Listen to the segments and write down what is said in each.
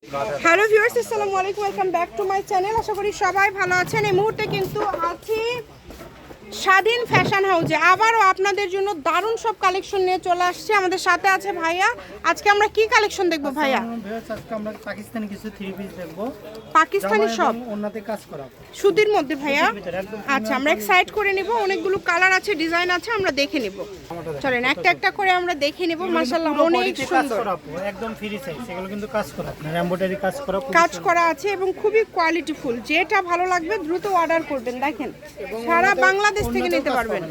Hello viewers, আসসালামু আলাইকুম, welcome back to my channel. আশা করি সবাই ভালো আছেন। এই মুহূর্তে কিন্তু আছি স্বাধীন ফ্যাশন হাউসে। আবারও আপনাদের জন্য দারুণ সব কালেকশন নিয়ে চলে আসছে। আমাদের সাথে আছে ভাইয়া। আজকে আমরা কি কালেকশন দেখব ভাইয়া? আজকে আমরা পাকিস্তানি কিছু থ্রি পিস দেখব। পাকিস্তানি সব ওন্নাতে কাজ করা সুতির মধ্যে ভাইয়া। আচ্ছা, আমরা এক সাইড করে নিব। অনেকগুলো কালার আছে, ডিজাইন আছে, আমরা দেখে নিব। চলেন একটা একটা করে আমরা দেখে নিব। মাশাআল্লাহ অনেক সুন্দর, একদম ফ্রি সাইজ। এগুলো কিন্তু কাজ করা, আপনার এমব্রয়ডারি কাজ করা আছে এবং খুবই কোয়ালিটিফুল। যেটা ভালো লাগবে দ্রুত অর্ডার করবেন। দেখেন সারা বাংলাদেশ থেকে নিতে পারবেন।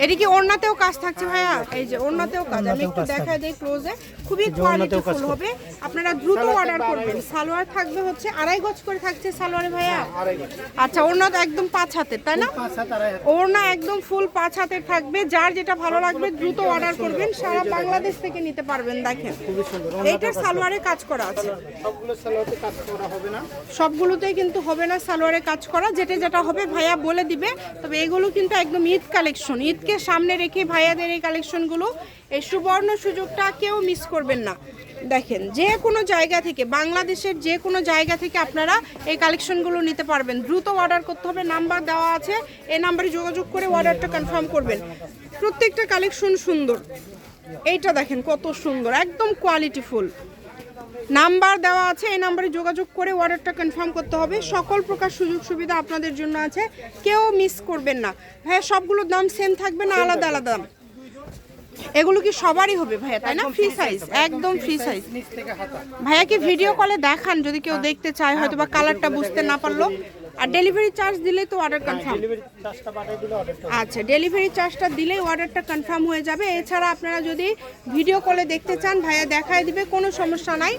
এটা কি ওড়নাতেও কাজ থাকছে ভাইয়া? এই যে ওড়নাতেও কাজ, আমি একটু দেখাই দেই ক্লোজে। খুবই কোয়ালিটিফুল হবে, আপনারা দ্রুত অর্ডার করবেন। সালোয়ার থাকবে হচ্ছে 2.5 গজ করে থাকছে সালোয়ারে ভাইয়া। আচ্ছা, ওড়না তো একদম 5 হাতের, তাই না? ওড়না একদম ফুল 5 হাতের থাকবে। যার যেটা ভালো লাগবে দ্রুত অর্ডার করবেন, সারা বাংলাদেশ থেকে নিতে পারবেন। দেখেন এইটার সালোয়ারে কাজ করা আছে। সবগুলো সালোয়ারে কাজ করা হবে না, সবগুলোতেই কিন্তু হবে না সালোয়ারে কাজ করা। যেটা যেটা হবে ভাইয়া বলে দিবে। তবে এগুলো কিন্তু একদম ঈদ কালেকশন। ঈদকে সামনে রেখে ভাইয়াদের এই কালেকশনগুলো, এই সুবর্ণ সুযোগটা কেউ মিস করবেন না। দেখেন যে কোনো জায়গা থেকে, বাংলাদেশের যে কোনো জায়গা থেকে আপনারা এই কালেকশনগুলো নিতে পারবেন। দ্রুত অর্ডার করতে হবে, নাম্বার দেওয়া আছে, এই নাম্বারে যোগাযোগ করে অর্ডারটা কনফার্ম করবেন। প্রত্যেকটা কালেকশন সুন্দর। এইটা দেখেন কত সুন্দর, একদম কোয়ালিটিফুল। নাম্বার দেওয়া আছে, এই নাম্বারে যোগাযোগ করে অর্ডারটা কনফার্ম করতে হবে। সকল প্রকার সুযোগ সুবিধা আপনাদের জন্য আছে, কেউ মিস করবেন না। ভাইয়া সবগুলোর দাম সেম থাকবে না আলাদা আলাদা দাম? এগুলো কি সবারই হবে ভাইয়া, তাই না? ফ্রি সাইজ, একদম ফ্রি সাইজ। ভাইয়াকে ভিডিও কলে দেখান যদি কেউ দেখতে চায়, হয়তো বা কালারটা বুঝতে না পারলো। আর ডেলিভারি চার্জ দিলে তো অর্ডার কনফার্ম। আচ্ছা, ডেলিভারি চার্জটা দিলেই অর্ডারটা কনফার্ম হয়ে যাবে। এছাড়া আপনারা যদি ভিডিও কলে দেখতে চান, ভাইয়া দেখায় দিবে, কোনো সমস্যা নাই।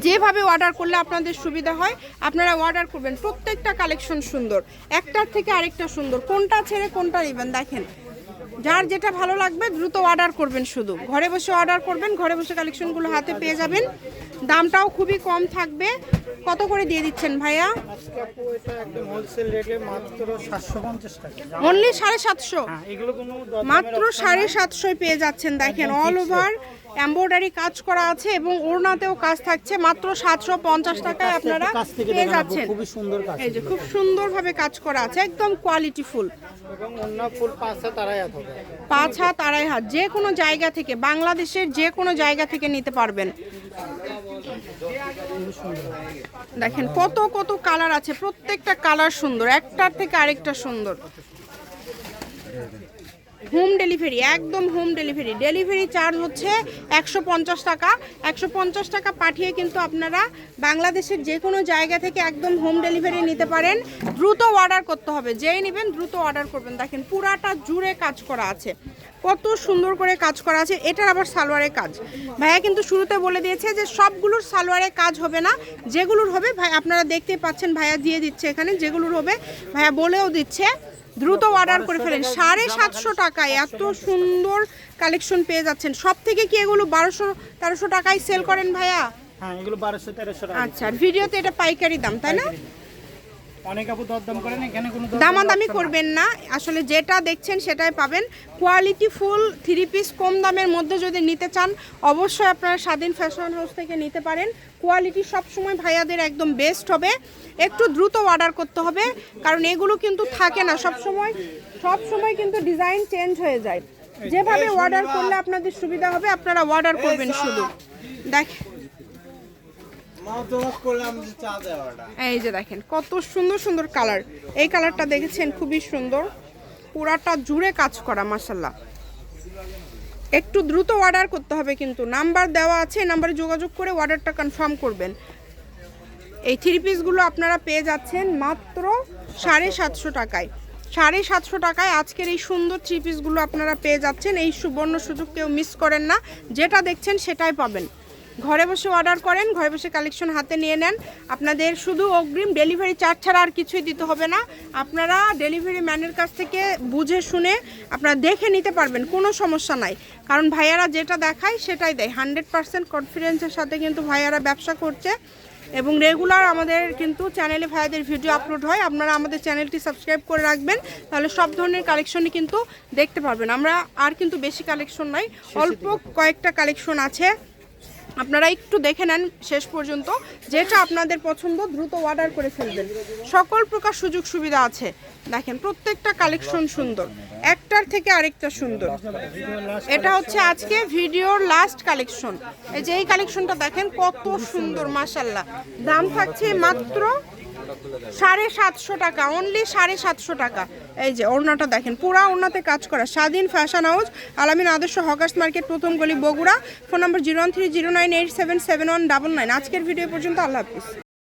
যেভাবে অর্ডার করলে আপনাদের সুবিধা হয় আপনারা অর্ডার করবেন। প্রত্যেকটা কালেকশন সুন্দর, একটার থেকে আরেকটা সুন্দর। কোনটা ছেড়ে কোনটা নেবেন দেখেন। যার যেটা ভালো লাগবে দ্রুত অর্ডার করবেন। শুধু ঘরে বসে অর্ডার করবেন, ঘরে বসে কালেকশনগুলো হাতে পেয়ে যাবেন। দামটাও খুবই কম থাকবে। কত করে দিয়ে দিচ্ছেন ভাইয়া? আজকে আপু এটা একদম হোলসেল রেটে মাত্র 750 টাকা। অনলি 750? হ্যাঁ, এগুলো কোনো মাত্র 750 পেয়ে যাচ্ছেন। দেখেন অল ওভার এমব্রয়ডারি কাজ করা আছে এবং ওড়নাতেও কাজ থাকছে। মাত্র 750 টাকায় আপনারা পেয়ে যাচ্ছেন। খুবই সুন্দর কাজ, এই যে খুব সুন্দরভাবে কাজ করা আছে, একদম কোয়ালিটিফুল। এবং ওন্না ফুল 5 হাত 2.5 হাত হবে। 5 হাত 2.5 হাত, যে কোনো জায়গা থেকে, বাংলাদেশের যে কোনো জায়গা থেকে নিতে পারবেন। দেখেন কত কত কালার আছে, প্রত্যেকটা কালার সুন্দর, একটার থেকে আরেকটা সুন্দর। হোম ডেলিভারি, একদম হোম ডেলিভারি। ডেলিভারি চার্জ হচ্ছে 150 টাকা। 150 টাকা পাঠিয়ে কিন্তু আপনারা বাংলাদেশের যে কোনো জায়গা থেকে একদম হোম ডেলিভারি নিতে পারেন। দ্রুত অর্ডার করতে হবে, যেই নেবেন দ্রুত অর্ডার করবেন। দেখেন পুরাটা জুড়ে কাজ করা আছে, কত সুন্দর করে কাজ করা আছে। এটার আবার সালোয়ারের কাজ। ভাইয়া কিন্তু শুরুতে বলে দিয়েছে যে সবগুলোর সালোয়ারের কাজ হবে না, যেগুলোর হবে ভাই আপনারা দেখতে পাচ্ছেন, ভাইয়া দিয়ে দিচ্ছে এখানে। যেগুলোর হবে ভাইয়া বলেও দিচ্ছে, দ্রুত অর্ডার করে ফেলেন। 750 টাকায় এত সুন্দর কালেকশন পেয়ে যাচ্ছেন। সব থেকে কি এগুলো 1200-1300 টাকায় সেল করেন ভাইয়া? হ্যাঁ, এগুলো 1200-1300 টাকা। আচ্ছা, ভিডিওতে এটা পাইকারি দাম, তাই না? অনেক আপু দরদাম করেন, এখানে কোনো দামাদামি করবেন না, আসলে যেটা দেখছেন সেটাই পাবেন। কোয়ালিটি ফুল থ্রি পিস কম দামের মধ্যে যদি নিতে চান, অবশ্যই আপনারা স্বাধীন ফ্যাশন হাউস থেকে নিতে পারেন। কোয়ালিটি সবসময় ভাইয়াদের একদম বেস্ট হবে। একটু দ্রুত অর্ডার করতে হবে, কারণ এগুলো কিন্তু থাকে না সবসময় কিন্তু ডিজাইন চেঞ্জ হয়ে যায়। যেভাবে অর্ডার করলে আপনাদের সুবিধা হবে আপনারা অর্ডার করবেন। শুধু দেখেন, এই যে দেখেন কত সুন্দর সুন্দর কালার। এই কালারটা দেখেছেন, খুবই সুন্দর, পুরাটা জুড়ে কাজ করা মাশাআল্লাহ। একটু দ্রুত অর্ডার করতে হবে কিন্তু। নাম্বার দেওয়া আছে, নাম্বারে যোগাযোগ করে অর্ডারটা কনফার্ম করবেন। এই থ্রি পিসগুলো আপনারা পেয়ে যাচ্ছেন মাত্র 750 টাকায়। 750 টাকায় আজকের এই সুন্দর থ্রি পিসগুলো আপনারা পেয়ে যাচ্ছেন। এই সুবর্ণ সুযোগ কেউ মিস করেন না, যেটা দেখছেন সেটাই পাবেন। ঘরে বসে অর্ডার করেন, ঘরে বসে কালেকশন হাতে নিয়ে নেন। আপনাদের শুধু অগ্রিম ডেলিভারি চার্জ ছাড়া আর কিছুই দিতে হবে না। আপনারা ডেলিভারি ম্যানের কাছ থেকে বুঝে শুনে আপনারা দেখে নিতে পারবেন, কোনো সমস্যা নাই। কারণ ভাইয়ারা যেটা দেখায় সেটাই দেয়। 100% কনফিডেন্সের সাথে কিন্তু ভাইয়ারা ব্যবসা করছে এবং রেগুলার আমাদের কিন্তু চ্যানেলে ভাইয়াদের ভিডিও আপলোড হয়। আপনারা আমাদের চ্যানেলটি সাবস্ক্রাইব করে রাখবেন, তাহলে সব ধরনের কালেকশনই কিন্তু দেখতে পারবেন। আমরা আর কিন্তু বেশি কালেকশন নাই, অল্প কয়েকটা কালেকশন আছে। আপনারা একটু দেখে নেন শেষ পর্যন্ত, যেটা আপনাদের পছন্দ দ্রুত অর্ডার করে ফেলবেন। সকল প্রকার সুযোগ সুবিধা আছে। দেখেন প্রত্যেকটা কালেকশন সুন্দর, একটার থেকে আরেকটা সুন্দর। এটা হচ্ছে আজকে ভিডিওর লাস্ট কালেকশন। এই যে এই কালেকশনটা দেখেন কত সুন্দর মাশাআল্লাহ। দাম থাকছে মাত্র 750 টাকা, অনলি 750 টাকা। এই যে ওড়নাটা দেখেন, পুরা ওড়নাতে কাজ করা। স্বাধীন ফ্যাশন হাউস, আলামিন আদর্শ হকার্স মার্কেট, প্রথম গলি, বগুড়া। ফোন নম্বর 01309877199। আজকের ভিডিও পর্যন্ত, আল্লাহ হাফিজ।